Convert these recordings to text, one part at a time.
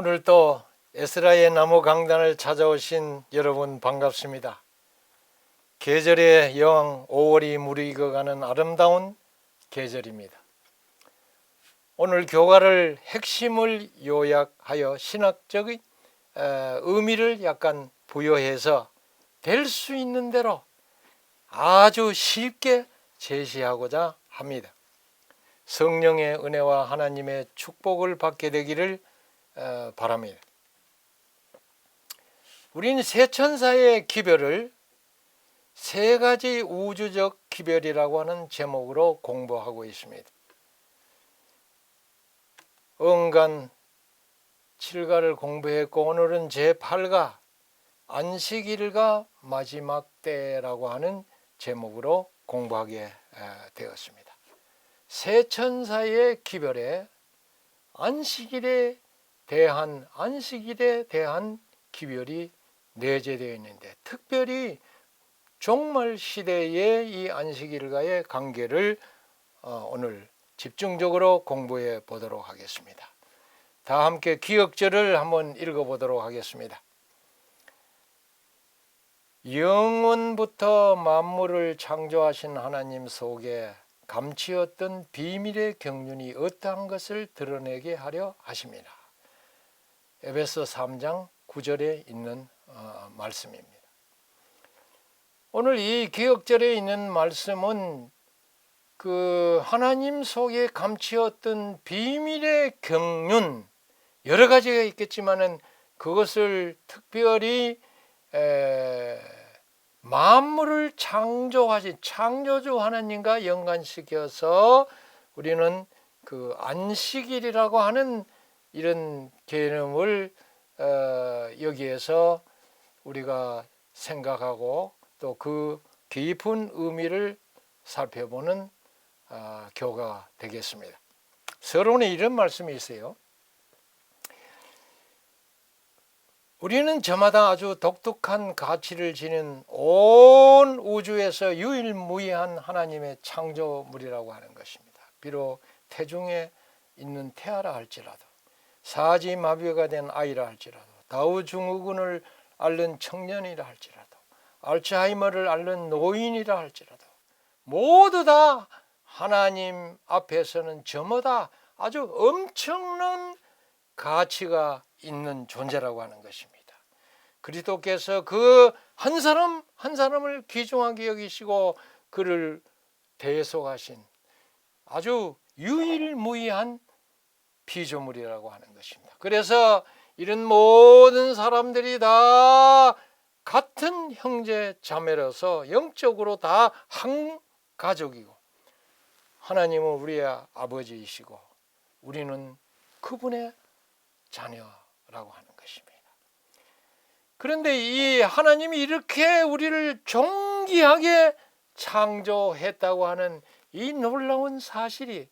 오늘 또 에스라의 나무 강단을 찾아오신 여러분 반갑습니다. 계절의 여왕 5월이 무르익어가는 아름다운 계절입니다. 오늘 교가를 핵심을 요약하여 신학적인 의미를 약간 부여해서 될 수 있는 대로 아주 쉽게 제시하고자 합니다. 성령의 은혜와 하나님의 축복을 받게 되기를 바랍니다. 우리는 세 천사의 기별을 세 가지 우주적 기별이라고 하는 제목으로 공부하고 있습니다. 응간 7가를 공부했고 오늘은 제8가 안식일과 마지막 때라고 하는 제목으로 공부하게 되었습니다. 세 천사의 기별에 안식일에 대한 기별이 내재되어 있는데, 특별히 종말 시대의 이 안식일과의 관계를 오늘 집중적으로 공부해 보도록 하겠습니다. 다 함께 기억절을 한번 읽어 보도록 하겠습니다. 영원부터 만물을 창조하신 하나님 속에 감추었던 비밀의 경륜이 어떠한 것을 드러내게 하려 하심이라. 에베소 3장 9절에 있는 말씀입니다. 오늘 이 기억절에 있는 말씀은 그 하나님 속에 감추었던 비밀의 경륜, 여러 가지가 있겠지만은 그것을 특별히 만물을 창조하신 창조주 하나님과 연관시켜서 우리는 그 안식일이라고 하는 이런 개념을 여기에서 우리가 생각하고 또 그 깊은 의미를 살펴보는 교가 되겠습니다. 서론에 이런 말씀이 있어요. 우리는 저마다 아주 독특한 가치를 지닌 온 우주에서 유일무이한 하나님의 창조물이라고 하는 것입니다. 비록 태중에 있는 태아라 할지라도, 사지마비가 된 아이라 할지라도, 다우증후군을 앓는 청년이라 할지라도, 알츠하이머를 앓는 노인이라 할지라도 모두 다 하나님 앞에서는 저마다 아주 엄청난 가치가 있는 존재라고 하는 것입니다. 그리스도께서 그 한 사람 한 사람을 귀중하게 여기시고 그를 대속하신 아주 유일무이한 피조물이라고 하는 것입니다. 그래서 이런 모든 사람들이 다 같은 형제 자매로서 영적으로 다 한 가족이고, 하나님은 우리의 아버지이시고 우리는 그분의 자녀라고 하는 것입니다. 그런데 이 하나님이 이렇게 우리를 존귀하게 창조했다고 하는 이 놀라운 사실이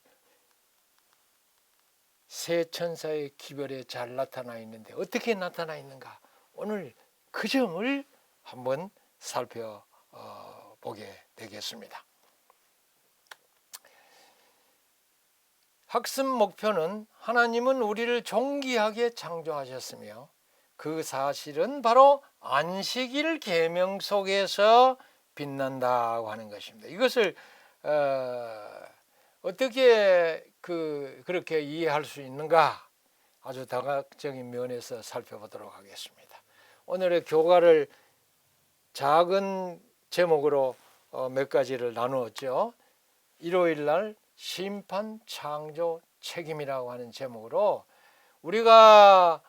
세 천사의 기별에 잘 나타나 있는데 어떻게 나타나 있는가? 오늘 그 점을 한번 살펴보게 되겠습니다. 학습 목표는 하나님은 우리를 존귀하게 창조하셨으며 그 사실은 바로 안식일 계명 속에서 빛난다고 하는 것입니다. 이것을 어떻게 그렇게 이해할 수 있는가? 아주 다각적인 면에서 살펴보도록 하겠습니다. 오늘의 교가를 작은 제목으로 몇 가지를 나누었죠. 일요일 날 심판 창조 책임이라고 하는 제목으로 우리가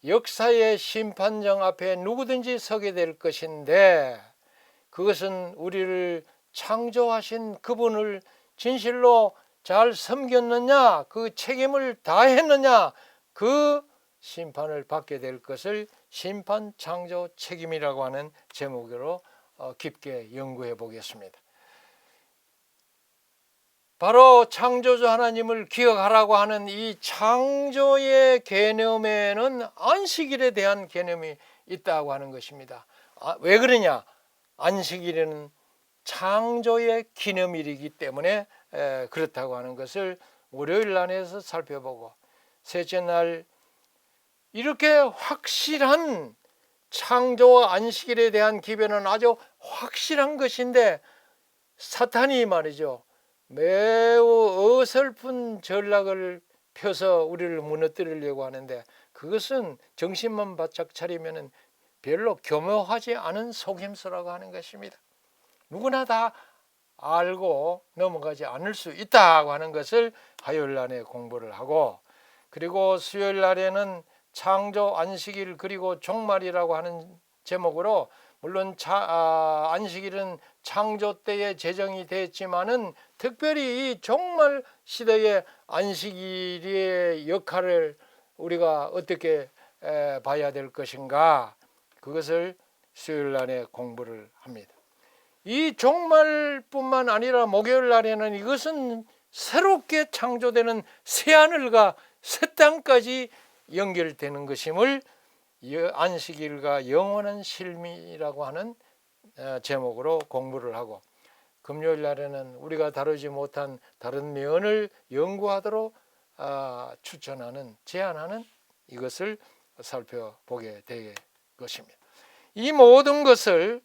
역사의 심판정 앞에 누구든지 서게 될 것인데, 그것은 우리를 창조하신 그분을 진실로 잘 섬겼느냐, 그 책임을 다했느냐, 그 심판을 받게 될 것을 심판 창조 책임이라고 하는 제목으로 깊게 연구해 보겠습니다. 바로 창조주 하나님을 기억하라고 하는 이 창조의 개념에는 안식일에 대한 개념이 있다고 하는 것입니다. 왜 그러냐? 안식일은 창조의 기념일이기 때문에 그렇다고 하는 것을 월요일 날에서 살펴보고, 셋째 날 이렇게 확실한 창조와 안식일에 대한 기별은 아주 확실한 것인데 사탄이 말이죠, 매우 어설픈 전략을 펴서 우리를 무너뜨리려고 하는데, 그것은 정신만 바짝 차리면 별로 교묘하지 않은 속임수라고 하는 것입니다. 누구나 다 알고 넘어가지 않을 수 있다고 하는 것을 화요일 날에 공부를 하고, 그리고 수요일 날에는 창조, 안식일, 그리고 종말이라고 하는 제목으로, 물론 안식일은 창조 때에 제정이 됐지만은 특별히 이 종말 시대의 안식일의 역할을 우리가 어떻게 봐야 될 것인가, 그것을 수요일 날에 공부를 합니다. 이 종말뿐만 아니라 목요일 날에는 이것은 새롭게 창조되는 새하늘과 새 땅까지 연결되는 것임을 안식일과 영원한 쉼이라고 하는 제목으로 공부를 하고, 금요일 날에는 우리가 다루지 못한 다른 면을 연구하도록 추천하는, 제안하는 이것을 살펴보게 될 것입니다. 이 모든 것을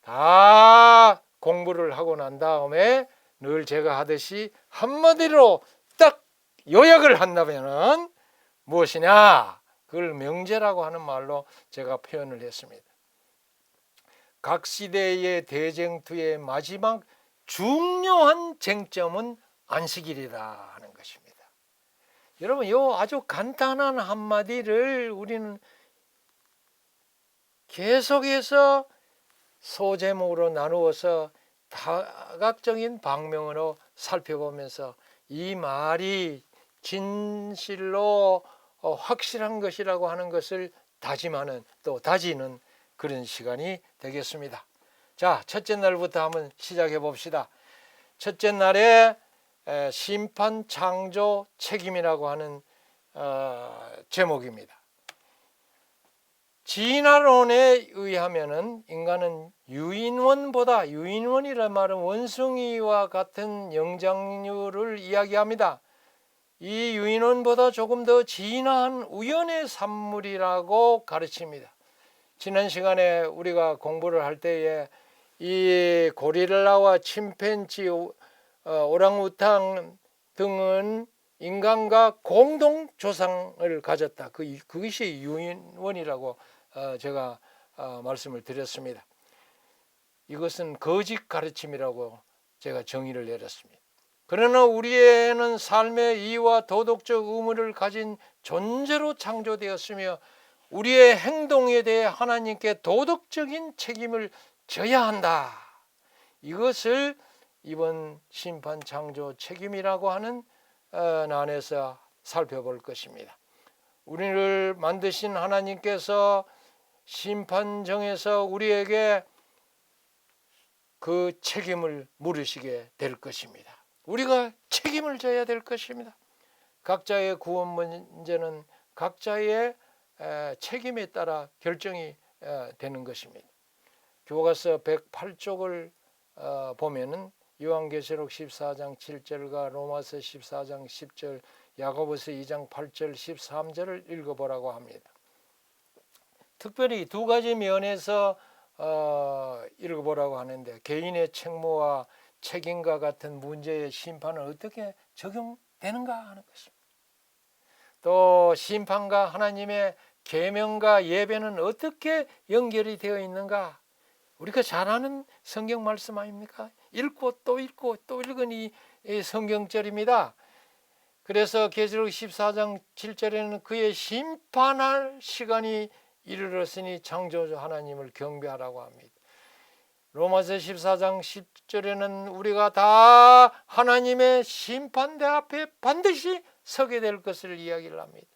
다 공부를 하고 난 다음에 늘 제가 하듯이 한마디로 딱 요약을 한다면 무엇이냐, 그걸 명제라고 하는 말로 제가 표현을 했습니다. 각 시대의 대쟁투의 마지막 중요한 쟁점은 안식일이다 하는 것입니다. 여러분, 이 아주 간단한 한마디를 우리는 계속해서 소제목으로 나누어서 다각적인 방면으로 살펴보면서 이 말이 진실로 확실한 것이라고 하는 것을 다짐하는, 또 다지는 그런 시간이 되겠습니다. 자, 첫째 날부터 한번 시작해 봅시다. 첫째 날에 심판, 창조, 책임이라고 하는 제목입니다. 진화론에 의하면은 인간은 유인원보다, 유인원이란 말은 원숭이와 같은 영장류를 이야기합니다. 이 유인원보다 조금 더 진화한 우연의 산물이라고 가르칩니다. 지난 시간에 우리가 공부를 할 때에 이 고릴라와 침팬지, 오랑우탕 등은 인간과 공동 조상을 가졌다. 그것이 유인원이라고 제가 말씀을 드렸습니다. 이것은 거짓 가르침이라고 제가 정의를 내렸습니다. 그러나 우리는 삶의 이의와 도덕적 의무를 가진 존재로 창조되었으며 우리의 행동에 대해 하나님께 도덕적인 책임을 져야 한다. 이것을 이번 심판, 창조, 책임이라고 하는 안에서 살펴볼 것입니다. 우리를 만드신 하나님께서 심판정에서 우리에게 그 책임을 물으시게 될 것입니다. 우리가 책임을 져야 될 것입니다. 각자의 구원 문제는 각자의 책임에 따라 결정이 되는 것입니다. 교과서 108쪽을 보면은 요한계시록 14장 7절과 로마서 14장 10절, 야고보서 2장 8절 13절을 읽어보라고 합니다. 특별히 두 가지 면에서 읽어보라고 하는데, 개인의 책무와 책임과 같은 문제의 심판은 어떻게 적용되는가 하는 것입니다. 또 심판과 하나님의 계명과 예배는 어떻게 연결이 되어 있는가, 우리가 잘 아는 성경 말씀 아닙니까? 읽고 또 읽고 또 읽은 이 성경절입니다. 그래서 계시록 14장 7절에는 그의 심판할 시간이 이르렀으니 창조주 하나님을 경배하라고 합니다. 로마서 14장 10절에는 우리가 다 하나님의 심판대 앞에 반드시 서게 될 것을 이야기를 합니다.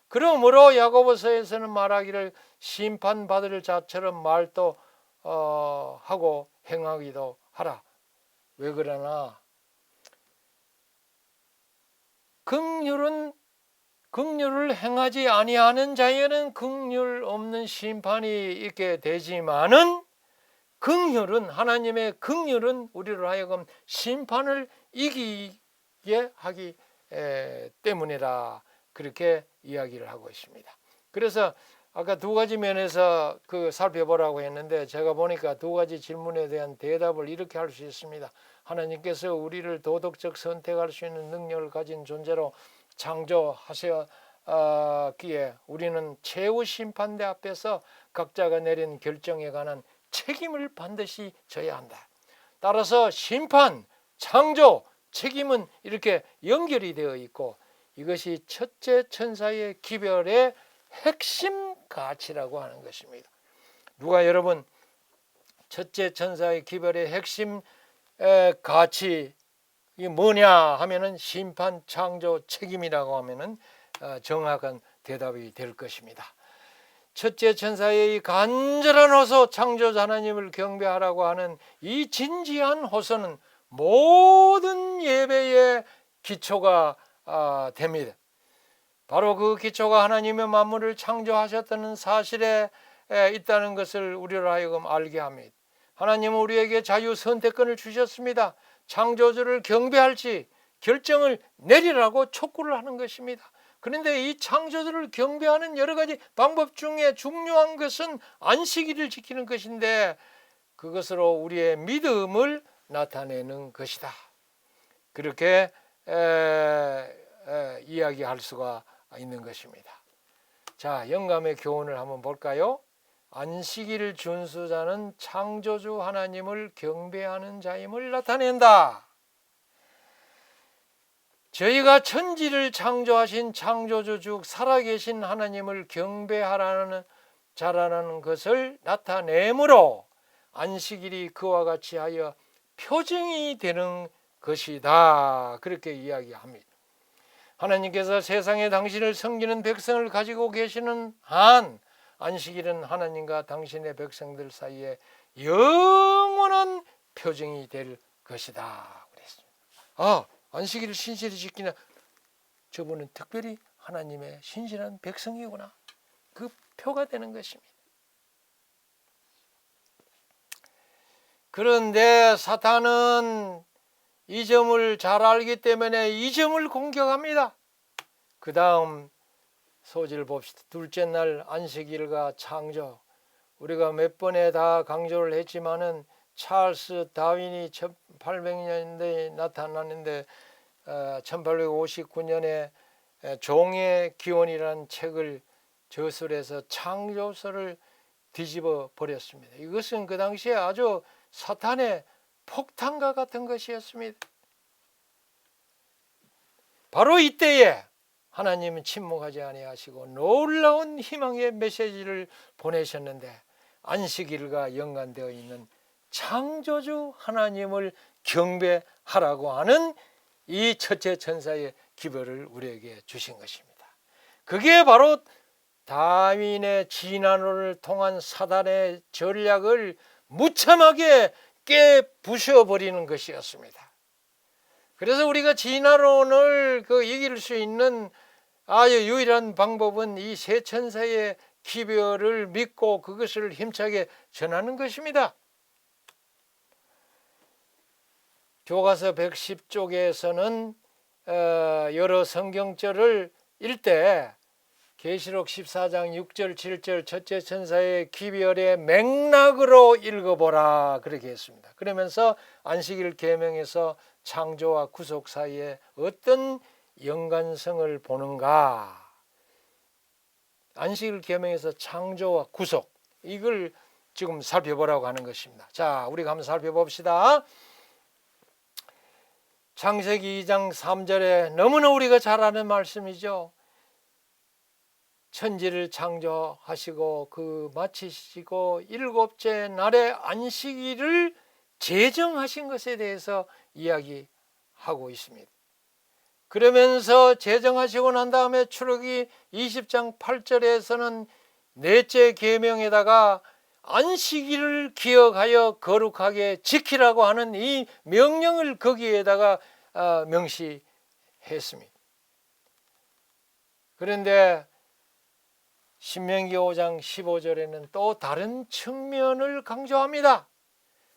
그러므로 야고보서에서는 말하기를 심판받을 자처럼 말도 하고 행하기도 하라. 왜 그러나 긍휼을 행하지 아니하는 자에는 긍휼 없는 심판이 있게 되지만은, 긍휼은, 하나님의 긍휼은 우리로 하여금 심판을 이기게 하기 때문이라, 그렇게 이야기를 하고 있습니다. 그래서 아까 두 가지 면에서 그 살펴보라고 했는데 제가 보니까 두 가지 질문에 대한 대답을 이렇게 할 수 있습니다. 하나님께서 우리를 도덕적 선택할 수 있는 능력을 가진 존재로 창조하셨기에 우리는 최후 심판대 앞에서 각자가 내린 결정에 관한 책임을 반드시 져야 한다. 따라서 심판, 창조, 책임은 이렇게 연결이 되어 있고 이것이 첫째 천사의 기별의 핵심 가치라고 하는 것입니다. 누가 여러분 첫째 천사의 기별의 핵심 가치 이 뭐냐 하면은 심판, 창조, 책임이라고 하면은 정확한 대답이 될 것입니다. 첫째 천사의 간절한 호소, 창조자 하나님을 경배하라고 하는 이 진지한 호소는 모든 예배의 기초가 됩니다. 바로 그 기초가 하나님의 만물을 창조하셨다는 사실에 있다는 것을 우리로 하여금 알게 합니다. 하나님은 우리에게 자유 선택권을 주셨습니다. 창조주를 경배할지 결정을 내리라고 촉구를 하는 것입니다. 그런데 이 창조주를 경배하는 여러 가지 방법 중에 중요한 것은 안식일을 지키는 것인데 그것으로 우리의 믿음을 나타내는 것이다. 그렇게 이야기할 수가 있는 것입니다. 자, 영감의 교훈을 한번 볼까요? 안식일 준수자는 창조주 하나님을 경배하는 자임을 나타낸다. 저희가 천지를 창조하신 창조주 즉 살아계신 하나님을 경배하라는 자라는 것을 나타내므로 안식일이 그와 같이 하여 표징이 되는 것이다. 그렇게 이야기합니다. 하나님께서 세상에 당신을 섬기는 백성을 가지고 계시는 한 안식일은 하나님과 당신의 백성들 사이에 영원한 표징이 될 것이다. 그랬습니다. 안식일을 신실히 지키는 저분은 특별히 하나님의 신실한 백성이구나. 그 표가 되는 것입니다. 그런데 사탄은 이 점을 잘 알기 때문에 이 점을 공격합니다. 그 다음 소지를 봅시다. 둘째 날 안식일과 창조. 우리가 몇 번에 다 강조를 했지만은 찰스 다윈이 1800년대에 나타났는데 1859년에 종의 기원이라는 책을 저술해서 창조서를 뒤집어 버렸습니다. 이것은 그 당시에 아주 사탄의 폭탄과 같은 것이었습니다. 바로 이때에 하나님은 침묵하지 아니하시고 놀라운 희망의 메시지를 보내셨는데 안식일과 연관되어 있는 창조주 하나님을 경배하라고 하는 이 첫째 천사의 기별을 우리에게 주신 것입니다. 그게 바로 다윈의 진화론을 통한 사단의 전략을 무참하게 깨부셔버리는 것이었습니다. 그래서 우리가 진화론을 이길 수 있는 아주 유일한 방법은 이 세 천사의 기별을 믿고 그것을 힘차게 전하는 것입니다. 교과서 110쪽에서는 여러 성경절을 읽되 계시록 14장 6절 7절 첫째 천사의 기별의 맥락으로 읽어보라 그렇게 했습니다. 그러면서 안식일 계명에서 창조와 구속 사이에 어떤 연관성을 보는가, 안식일 계명에서 창조와 구속 이걸 지금 살펴보라고 하는 것입니다. 자, 우리가 한번 살펴봅시다. 창세기 2장 3절에 너무나 우리가 잘 아는 말씀이죠. 천지를 창조하시고 그 마치시고 일곱째 날에 안식일을 제정하신 것에 대해서 이야기하고 있습니다. 그러면서 제정하시고 난 다음에 출애굽기 20장 8절에서는 넷째 계명에다가 안식일을 기억하여 거룩하게 지키라고 하는 이 명령을 거기에다가 명시했습니다. 그런데 신명기 5장 15절에는 또 다른 측면을 강조합니다.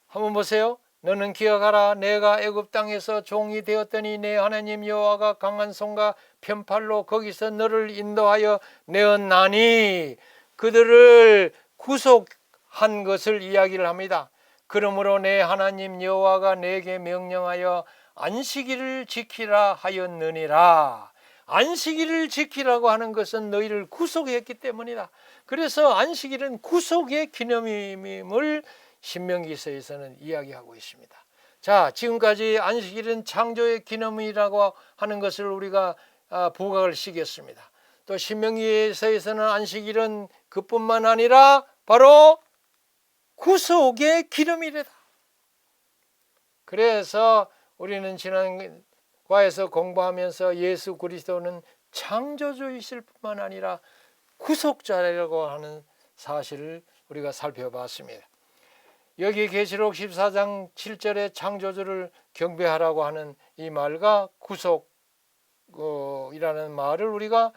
한번 보세요. 너는 기억하라. 내가 애굽 땅에서 종이 되었더니 내 하나님 여호와가 강한 손과 편팔로 거기서 너를 인도하여 내었나니. 그들을 구속한 것을 이야기를 합니다. 그러므로 내 하나님 여호와가 내게 명령하여 안식일을 지키라 하였느니라. 안식일을 지키라고 하는 것은 너희를 구속했기 때문이다. 그래서 안식일은 구속의 기념임을 신명기서에서는 이야기하고 있습니다. 자, 지금까지 안식일은 창조의 기념이라고 하는 것을 우리가 부각을 시켰습니다. 또 신명기서에서는 안식일은 그뿐만 아니라 바로 구속의 기념일이다. 그래서 우리는 지난 과에서 공부하면서 예수 그리스도는 창조주이실 뿐만 아니라 구속자라고 하는 사실을 우리가 살펴봤습니다. 여기 계시록 14장 7절에 창조주를 경배하라고 하는 이 말과 구속이라는 말을 우리가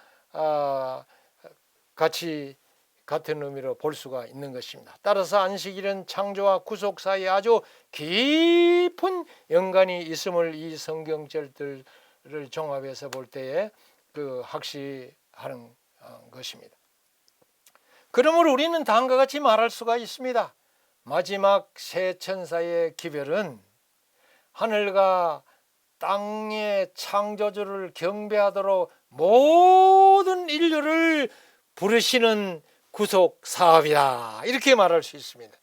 같은 의미로 볼 수가 있는 것입니다. 따라서 안식일은 창조와 구속 사이에 아주 깊은 연관이 있음을 이 성경절들을 종합해서 볼 때에 학시하는 것입니다. 그러므로 우리는 다음과 같이 말할 수가 있습니다. 마지막 새 천사의 기별은 하늘과 땅의 창조주를 경배하도록 모든 인류를 부르시는 구속 사업이다, 이렇게 말할 수 있습니다.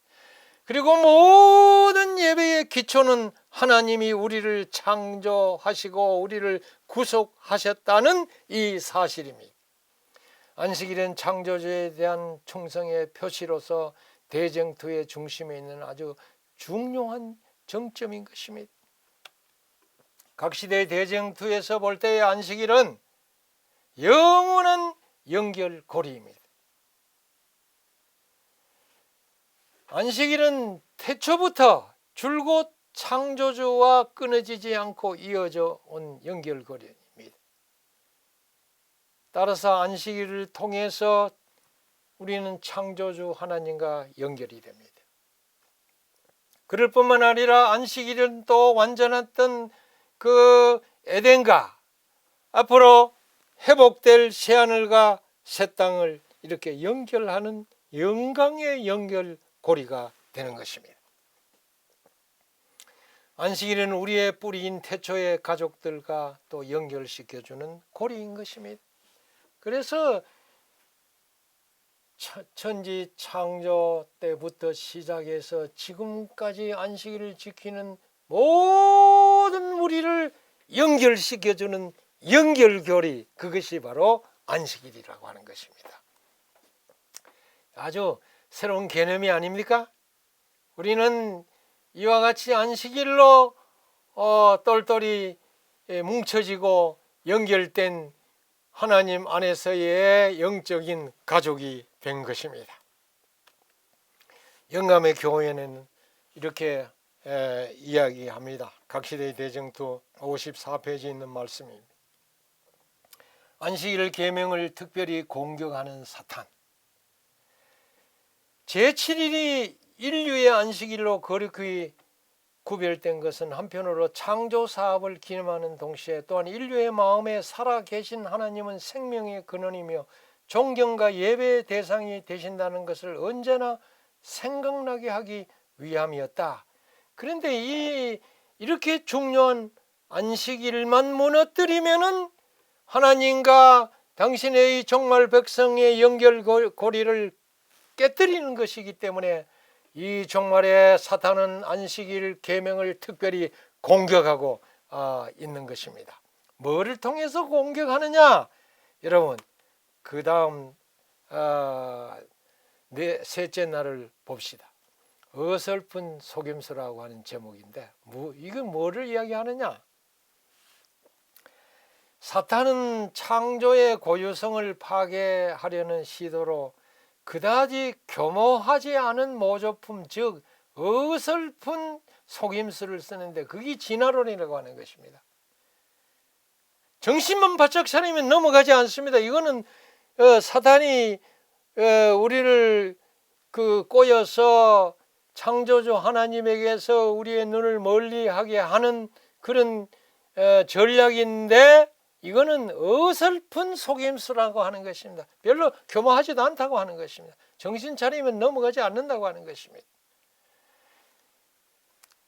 그리고 모든 예배의 기초는 하나님이 우리를 창조하시고 우리를 구속하셨다는 이 사실입니다. 안식일은 창조주에 대한 충성의 표시로서 대쟁투의 중심에 있는 아주 중요한 정점인 것입니다. 각 시대의 대쟁투에서 볼 때의 안식일은 영원한 연결고리입니다. 안식일은 태초부터 줄곧 창조주와 끊어지지 않고 이어져 온 연결고리입니다. 따라서 안식일을 통해서 우리는 창조주 하나님과 연결이 됩니다. 그럴 뿐만 아니라 안식일은 또 완전했던 그 에덴과 앞으로 회복될 새하늘과 새 땅을 이렇게 연결하는 영광의 연결고리가 되는 것입니다. 안식일은 우리의 뿌리인 태초의 가족들과 또 연결시켜주는 고리인 것입니다. 그래서 천지 창조 때부터 시작해서 지금까지 안식일을 지키는 모든 우리를 연결시켜주는 연결고리, 그것이 바로 안식일이라고 하는 것입니다. 아주 새로운 개념이 아닙니까? 우리는 이와 같이 안식일로 똘똘이 뭉쳐지고 연결된 하나님 안에서의 영적인 가족이 된 것입니다. 영감의 교회는 이렇게 이야기합니다. 각시대의 대쟁투 54페이지에 있는 말씀입니다. 안식일 계명을 특별히 공격하는 사탄. 제7일이 인류의 안식일로 거룩히 구별된 것은 한편으로 창조 사업을 기념하는 동시에 또한 인류의 마음에 살아계신 하나님은 생명의 근원이며 존경과 예배의 대상이 되신다는 것을 언제나 생각나게 하기 위함이었다. 그런데 이렇게 중요한 안식일만 무너뜨리면은 하나님과 당신의 정말 백성의 연결고리를 깨뜨리는 것이기 때문에 이 종말에 사탄은 안식일 계명을 특별히 공격하고 있는 것입니다. 뭐를 통해서 공격하느냐? 여러분, 그 다음 셋째 날을 봅시다. 어설픈 속임수라고 하는 제목인데 이건 뭐를 이야기하느냐? 사탄은 창조의 고유성을 파괴하려는 시도로 그다지 교모하지 않은 모조품, 즉 어설픈 속임수를 쓰는데 그게 진화론이라고 하는 것입니다. 정신만 바짝 차리면 넘어가지 않습니다. 이거는 사탄이 우리를 꼬여서 창조주 하나님에게서 우리의 눈을 멀리하게 하는 그런 전략인데, 이거는 어설픈 속임수라고 하는 것입니다. 별로 교묘하지도 않다고 하는 것입니다. 정신 차리면 넘어가지 않는다고 하는 것입니다.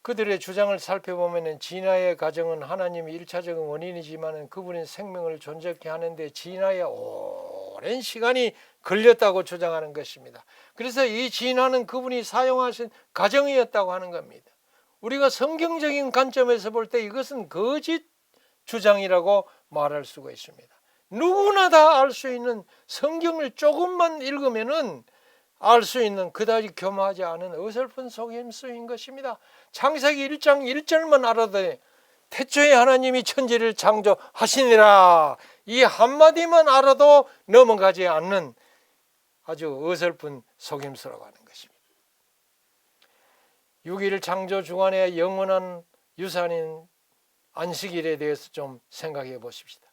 그들의 주장을 살펴보면 진화의 과정은 하나님이 1차적인 원인이지만 그분의 생명을 존재케 하는데 진화의 오랜 시간이 걸렸다고 주장하는 것입니다. 그래서 이 진화는 그분이 사용하신 과정이었다고 하는 겁니다. 우리가 성경적인 관점에서 볼 때 이것은 거짓 주장이라고 말할 수가 있습니다. 누구나 다 알 수 있는, 성경을 조금만 읽으면은 알 수 있는 그다지 교묘하지 않은 어설픈 속임수인 것입니다. 창세기 1장 1절만 알아도 태초에 하나님이 천지를 창조하시니라, 이 한마디만 알아도 넘어가지 않는 아주 어설픈 속임수라고 하는 것입니다. 6일 창조 주간의 영원한 유산인 안식일에 대해서 좀 생각해 보십시다.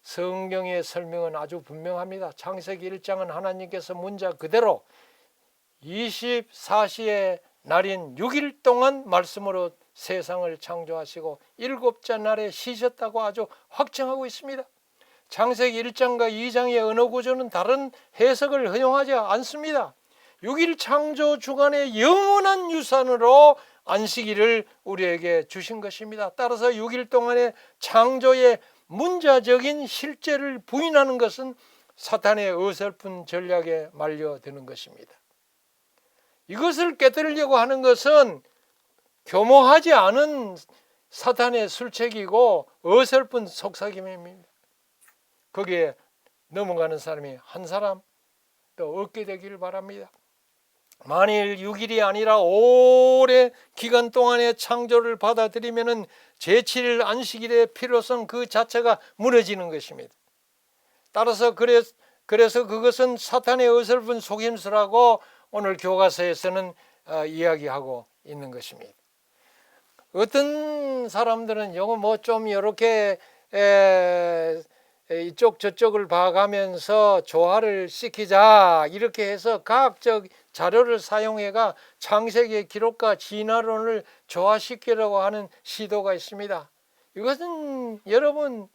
성경의 설명은 아주 분명합니다. 창세기 1장은 하나님께서 문자 그대로 24시의 날인 6일 동안 말씀으로 세상을 창조하시고 7째 날에 쉬셨다고 아주 확정하고 있습니다. 창세기 1장과 2장의 언어 구조는 다른 해석을 허용하지 않습니다. 6일 창조 주간의 영원한 유산으로 안식일을 우리에게 주신 것입니다. 따라서 6일 동안의 창조의 문자적인 실제를 부인하는 것은 사탄의 어설픈 전략에 말려드는 것입니다. 이것을 깨뜨리려고 하는 것은 교묘하지 않은 사탄의 술책이고 어설픈 속삭임입니다. 거기에 넘어가는 사람이 한 사람 또 얻게 되기를 바랍니다. 만일 6일이 아니라 오랜 기간 동안의 창조를 받아들이면 제7일 안식일의 필요성 그 자체가 무너지는 것입니다. 따라서 그래서 그것은 사탄의 어설픈 속임수라고 오늘 교과서에서는 이야기하고 있는 것입니다. 어떤 사람들은 요거 뭐 좀 이렇게 이쪽 저쪽을 봐가면서 조화를 시키자 이렇게 해서 과학적 자료를 사용해가 창세기의 기록과 진화론을 조화시키려고 하는 시도가 있습니다. 이것은 여러분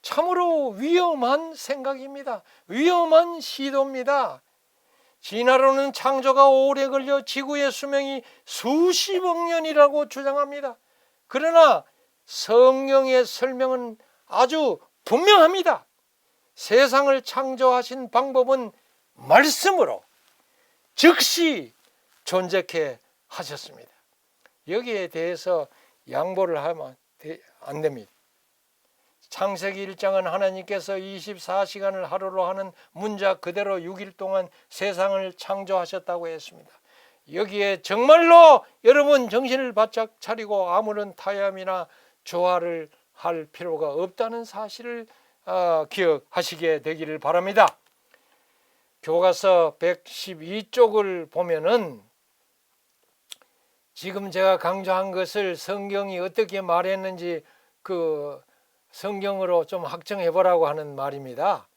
참으로 위험한 생각입니다. 위험한 시도입니다. 진화론은 창조가 오래 걸려 지구의 수명이 수십억 년이라고 주장합니다. 그러나 성경의 설명은 아주 분명합니다. 세상을 창조하신 방법은 말씀으로 즉시 존재케 하셨습니다. 여기에 대해서 양보를 하면 안 됩니다. 창세기 1장은 하나님께서 24시간을 하루로 하는 문자 그대로 6일 동안 세상을 창조하셨다고 했습니다. 여기에 정말로 여러분 정신을 바짝 차리고 아무런 타협이나 조화를 할 필요가 없다는 사실을 기억하시게 되기를 바랍니다. 교과서 112쪽을 보면은 지금 제가 강조한 것을 성경이 어떻게 말했는지 그 성경으로 좀 확정해 보라고 하는 말입니다.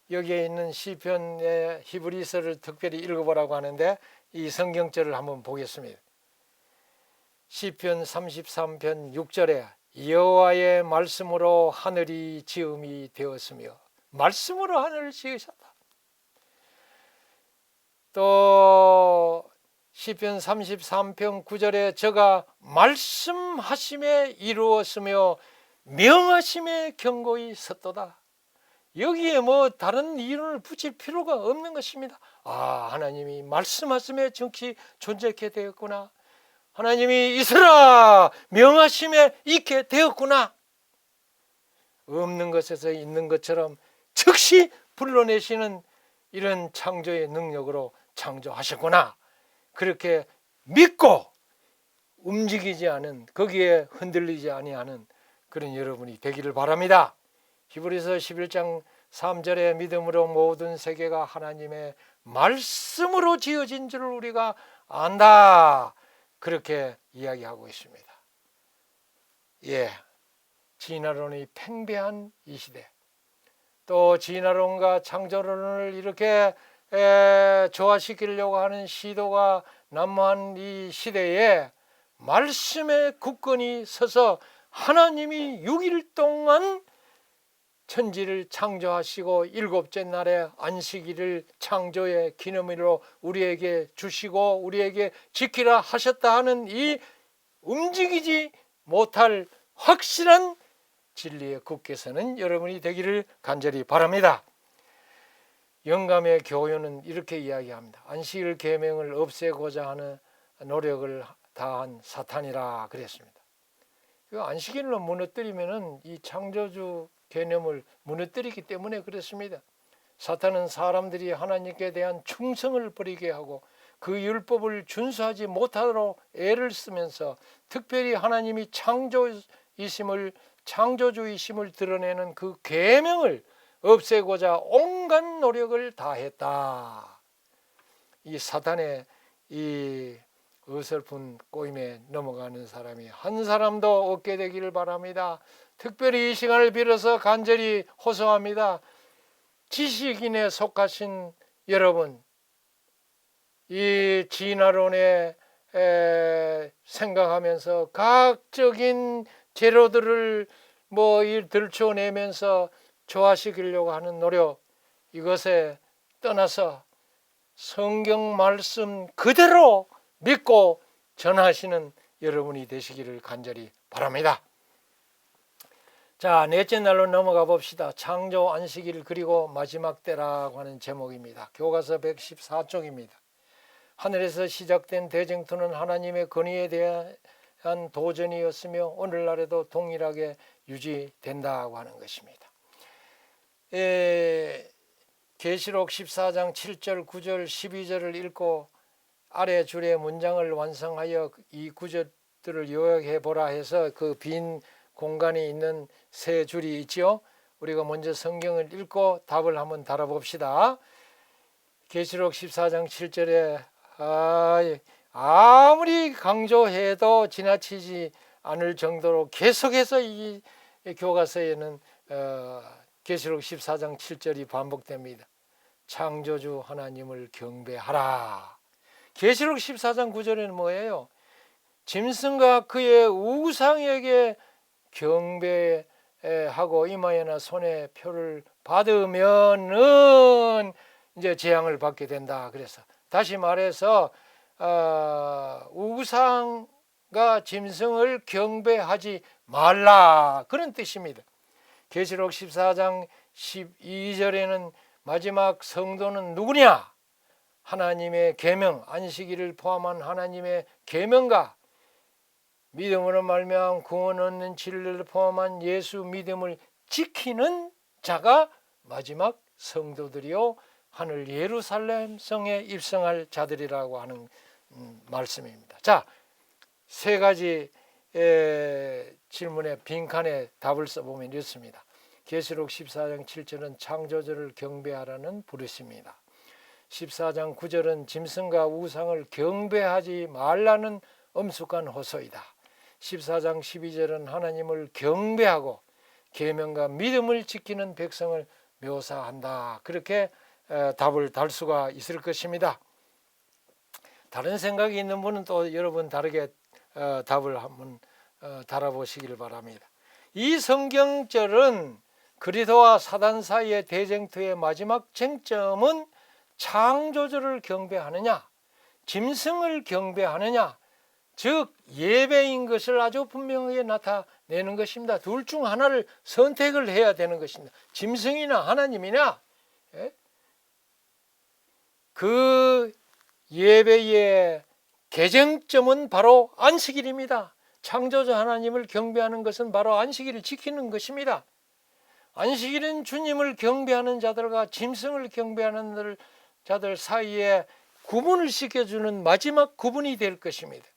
여기에 있는 시편의 히브리서를 특별히 읽어보라고 하는데 이 성경절을 한번 보겠습니다. 시편 33편 6절에 여호와의 말씀으로 하늘이 지음이 되었으며, 말씀으로 하늘을 지으셨다. 또 시편 33편 9절에 저가 말씀하심에 이루었으며 명하심에 경고히 섰도다. 여기에 뭐 다른 이론을 붙일 필요가 없는 것입니다. 하나님이 말씀하심에 정치 존재케 되었구나. 하나님이 있으라 명하심에 있게 되었구나. 없는 것에서 있는 것처럼 즉시 불러내시는 이런 창조의 능력으로 창조하셨구나. 그렇게 믿고 움직이지 않은, 거기에 흔들리지 아니하는 그런 여러분이 되기를 바랍니다. 히브리서 11장 3절에 믿음으로 모든 세계가 하나님의 말씀으로 지어진 줄을 우리가 안다. 그렇게 이야기하고 있습니다. 진화론이 팽배한 이 시대, 또 진화론과 창조론을 이렇게 조화시키려고 하는 시도가 난무한 이 시대에 말씀에 굳건히 서서 하나님이 6일 동안 천지를 창조하시고 일곱째 날에 안식일을 창조의 기념일로 우리에게 주시고 우리에게 지키라 하셨다 하는 이 움직이지 못할 확실한 진리에 굳게 서는 여러분이 되기를 간절히 바랍니다. 영감의 교훈은 이렇게 이야기합니다. 안식일 계명을 없애고자 하는 노력을 다한 사탄이라 그랬습니다. 그 안식일로 무너뜨리면은 이 창조주 개념을 무너뜨리기 때문에 그렇습니다. 사탄은 사람들이 하나님께 대한 충성을 버리게 하고 그 율법을 준수하지 못하도록 애를 쓰면서 특별히 하나님이 창조주이심을 드러내는 그 계명을 없애고자 온갖 노력을 다했다. 이 사탄의 이 어설픈 꼬임에 넘어가는 사람이 한 사람도 없게 되기를 바랍니다. 특별히 이 시간을 빌어서 간절히 호소합니다. 지식인에 속하신 여러분, 이 진화론에 생각하면서 과학적인 재료들을 들춰내면서 조화시키려고 하는 노력, 이것에 떠나서 성경 말씀 그대로 믿고 전하시는 여러분이 되시기를 간절히 바랍니다. 자, 넷째 날로 넘어가 봅시다. 창조 안식일 그리고 마지막 때라고 하는 제목입니다. 교과서 114쪽입니다. 하늘에서 시작된 대쟁투는 하나님의 권위에 대한 도전이었으며 오늘날에도 동일하게 유지된다고 하는 것입니다. 계시록 14장 7절, 9절, 12절을 읽고 아래 줄의 문장을 완성하여 이 구절들을 요약해 보라 해서 그 빈 공간이 있는 세 줄이 있지요. 우리가 먼저 성경을 읽고 답을 한번 달아봅시다. 계시록 14장 7절에 아무리 강조해도 지나치지 않을 정도로 계속해서 이 교과서에는 계시록 14장 7절이 반복됩니다. 창조주 하나님을 경배하라. 계시록 14장 9절에는 뭐예요? 짐승과 그의 우상에게 경배하고 이마에나 손에 표를 받으면은 이제 재앙을 받게 된다. 그래서 다시 말해서 우상과 짐승을 경배하지 말라, 그런 뜻입니다. 계시록 14장 12절에는 마지막 성도는 누구냐? 하나님의 계명, 안식일을 포함한 하나님의 계명과 믿음으로 말미암아 구원 얻는 진리를 포함한 예수 믿음을 지키는 자가 마지막 성도들이요 하늘 예루살렘 성에 입성할 자들이라고 하는 말씀입니다. 자, 세 가지 질문에 빈칸에 답을 써보면 이렇습니다. 계시록 14장 7절은 창조주를 경배하라는 부르심입니다. 14장 9절은 짐승과 우상을 경배하지 말라는 엄숙한 호소이다. 14장 12절은 하나님을 경배하고 계명과 믿음을 지키는 백성을 묘사한다. 그렇게 답을 달 수가 있을 것입니다. 다른 생각이 있는 분은 또 여러분 다르게 답을 한번 달아보시길 바랍니다. 이 성경절은 그리스도와 사단 사이의 대쟁투의 마지막 쟁점은 창조주를 경배하느냐, 짐승을 경배하느냐, 즉 예배인 것을 아주 분명하게 나타내는 것입니다. 둘 중 하나를 선택을 해야 되는 것입니다. 짐승이나 하나님이나. 그 예배의 개정점은 바로 안식일입니다. 창조주 하나님을 경배하는 것은 바로 안식일을 지키는 것입니다. 안식일은 주님을 경배하는 자들과 짐승을 경배하는 자들 사이에 구분을 시켜주는 마지막 구분이 될 것입니다.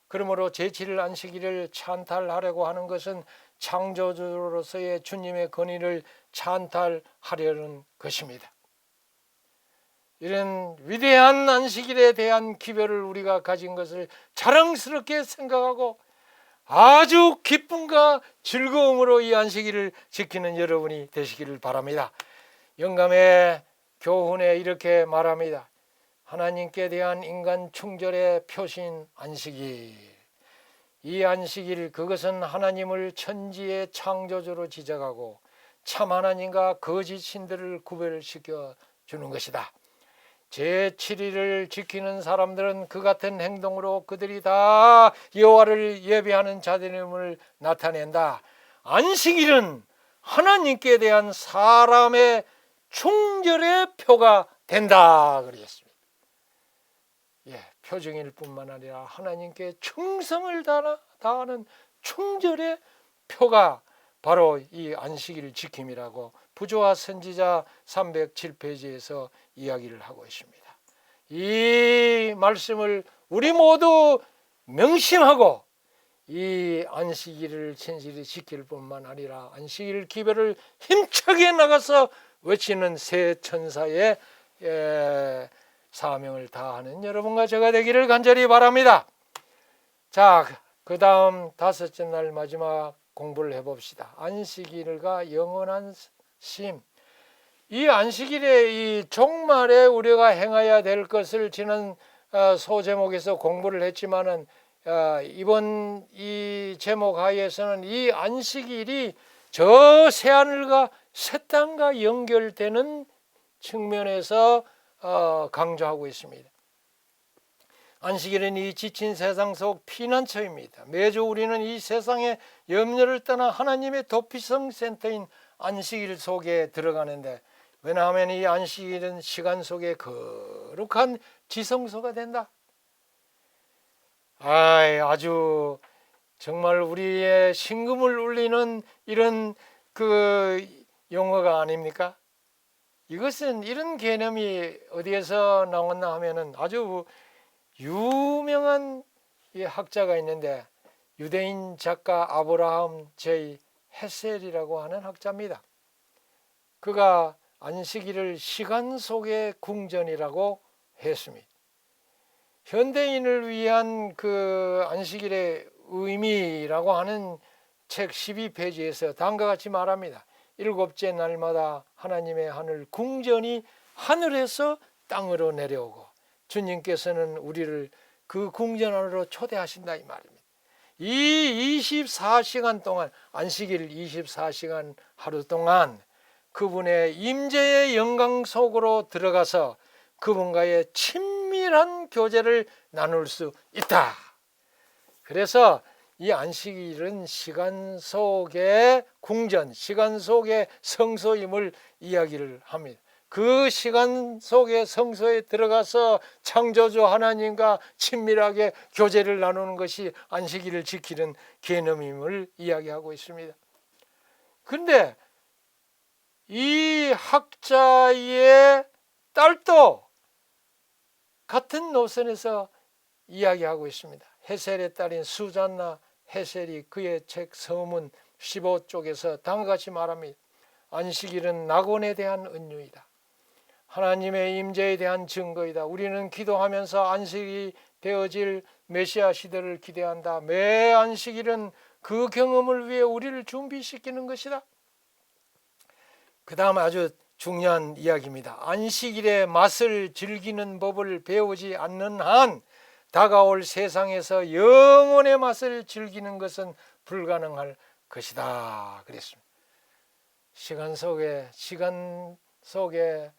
그러므로 제7일 안식일을 찬탈하려고 하는 것은 창조주로서의 주님의 권위를 찬탈하려는 것입니다. 이런 위대한 안식일에 대한 기별을 우리가 가진 것을 자랑스럽게 생각하고 아주 기쁨과 즐거움으로 이 안식일을 지키는 여러분이 되시기를 바랍니다. 영감의 교훈에 이렇게 말합니다. 하나님께 대한 인간 충절의 표시인 안식일. 이 안식일, 그것은 하나님을 천지의 창조주로 지적하고 참 하나님과 거짓 신들을 구별시켜 주는 것이다. 제7일을 지키는 사람들은 그 같은 행동으로 그들이 다 여호와를 예배하는 자들임을 나타낸다. 안식일은 하나님께 대한 사람의 충절의 표가 된다 그랬습니다. 표징일 뿐만 아니라 하나님께 충성을 다하는 충절의 표가 바로 이 안식일 지킴이라고 부조와 선지자 307페이지에서 이야기를 하고 있습니다. 이 말씀을 우리 모두 명심하고 이 안식일을 진실히 지킬 뿐만 아니라 안식일 기별을 힘차게 나가서 외치는 새 천사의 사명을 다하는 여러분과 제가 되기를 간절히 바랍니다. 자, 그 다음 다섯째 날 마지막 공부를 해봅시다. 안식일과 영원한 쉼. 이 안식일의 이 종말에 우리가 행해야 될 것을 지난 소제목에서 공부를 했지만은 이번 이 제목 하에서는 이 안식일이 저 새하늘과 새 땅과 연결되는 측면에서 강조하고 있습니다. 안식일은 이 지친 세상 속 피난처입니다. 매주 우리는 이 세상의 염려를 떠나 하나님의 도피성 센터인 안식일 속에 들어가는데, 왜냐하면 이 안식일은 시간 속에 거룩한 지성소가 된다. 아주 정말 우리의 심금을 울리는 이런 그 용어가 아닙니까? 이것은 이런 개념이 어디에서 나왔나 하면은 아주 유명한 학자가 있는데, 유대인 작가 아브라함 J 헤셀이라고 하는 학자입니다. 그가 안식일을 시간 속의 궁전이라고 했습니다. 현대인을 위한 그 안식일의 의미라고 하는 책 12페이지에서 다음과 같이 말합니다. 일곱째 날마다 하나님의 하늘 궁전이 하늘에서 땅으로 내려오고 주님께서는 우리를 그 궁전 안으로 초대하신다 이 말입니다. 이 24시간 동안, 안식일 24시간 하루 동안 그분의 임재의 영광 속으로 들어가서 그분과의 친밀한 교제를 나눌 수 있다. 그래서 이 안식일은 시간 속의 궁전, 시간 속의 성소임을 이야기를 합니다. 그 시간 속의 성소에 들어가서 창조주 하나님과 친밀하게 교제를 나누는 것이 안식일을 지키는 개념임을 이야기하고 있습니다. 그런데 이 학자의 딸도 같은 노선에서 이야기하고 있습니다. 헤셀의 딸인 수잔나 헤셀이 그의 책 서문 15쪽에서 다음과 같이 말합니다. 안식일은 낙원에 대한 은유이다. 하나님의 임재에 대한 증거이다. 우리는 기도하면서 안식이 되어질 메시아 시대를 기대한다. 매 안식일은 그 경험을 위해 우리를 준비시키는 것이다. 그 다음 아주 중요한 이야기입니다. 안식일의 맛을 즐기는 법을 배우지 않는 한 다가올 세상에서 영원의 맛을 즐기는 것은 불가능할 것이다 그랬습니다. 시간 속에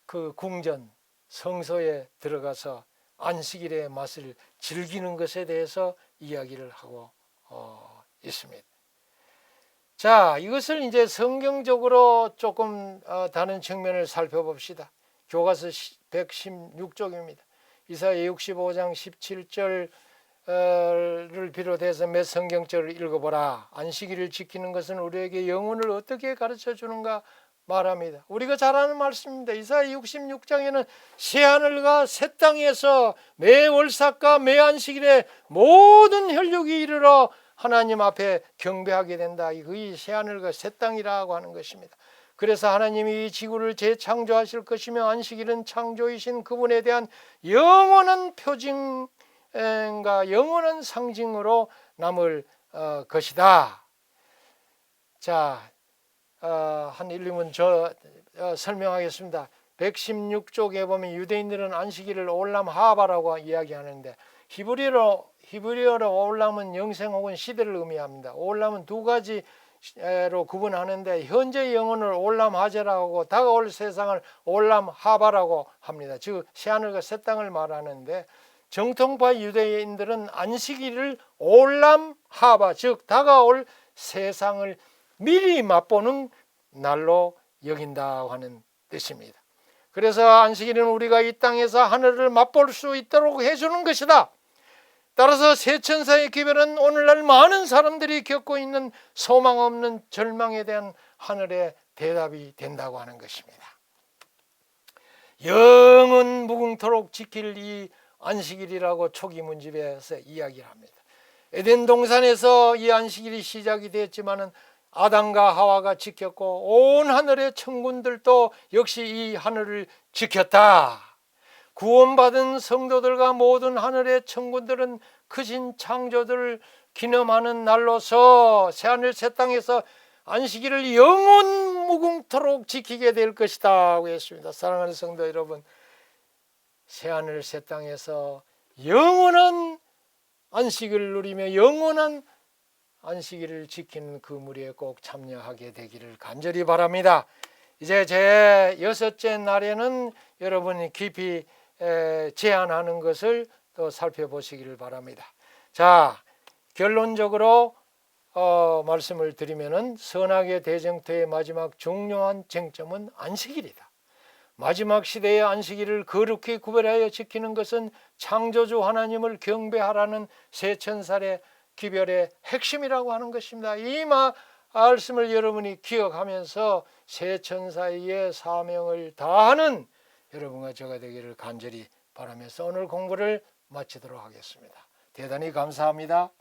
그 궁전 성소에 들어가서 안식일의 맛을 즐기는 것에 대해서 이야기를 하고 있습니다. 자, 이것을 이제 성경적으로 조금 다른 측면을 살펴봅시다. 교과서 116쪽입니다. 이사야 65장 17절을 비롯해서 몇 성경절을 읽어보라. 안식일을 지키는 것은 우리에게 영혼을 어떻게 가르쳐 주는가 말합니다. 우리가 잘 아는 말씀입니다. 이사야 66장에는 새하늘과 새 땅에서 매 월삭과 매 안식일에 모든 혈육이 이르러 하나님 앞에 경배하게 된다. 이 새하늘과 새 땅이라고 하는 것입니다. 그래서 하나님이 이 지구를 재창조하실 것이며 안식일은 창조이신 그분에 대한 영원한 표징과 영원한 상징으로 남을 것이다. 자, 한 1, 2문 설명하겠습니다. 116쪽에 보면 유대인들은 안식일을 올람 하바라고 이야기하는데 히브리어로 올람은 영생 혹은 시대를 의미합니다. 올람은 두 가지로 구분하는데 현재 영혼을 올람 하제라고 하고 다가올 세상을 올람 하바라고 합니다. 즉 새하늘과 새 땅을 말하는데 정통파 유대인들은 안식일을 올람 하바, 즉 다가올 세상을 미리 맛보는 날로 여긴다고 하는 뜻입니다. 그래서 안식일은 우리가 이 땅에서 하늘을 맛볼 수 있도록 해주는 것이다. 따라서 세천사의 기별은 오늘날 많은 사람들이 겪고 있는 소망 없는 절망에 대한 하늘의 대답이 된다고 하는 것입니다. 영원 무궁토록 지킬 이 안식일이라고 초기 문집에서 이야기를 합니다. 에덴 동산에서 이 안식일이 시작이 됐지만은 아담과 하와가 지켰고 온 하늘의 천군들도 역시 이 하늘을 지켰다. 구원받은 성도들과 모든 하늘의 천군들은 크신 창조들을 기념하는 날로서 새하늘 새 땅에서 안식일을 영원 무궁토록 지키게 될 것이다 하고 했습니다. 사랑하는 성도 여러분, 새하늘 새 땅에서 영원한 안식을 누리며 영원한 안식일을 지키는 그 무리에 꼭 참여하게 되기를 간절히 바랍니다. 이제 제 6째 날에는 여러분이 깊이 제안하는 것을 또 살펴보시기를 바랍니다. 자, 결론적으로 말씀을 드리면은 선악의 대쟁터의 마지막 중요한 쟁점은 안식일이다. 마지막 시대의 안식일을 거룩히 구별하여 지키는 것은 창조주 하나님을 경배하라는 세천살의 기별의 핵심이라고 하는 것입니다. 이 말씀을 여러분이 기억하면서 세천사의 사명을 다하는 여러분과 저가 되기를 간절히 바라면서 오늘 공부를 마치도록 하겠습니다. 대단히 감사합니다.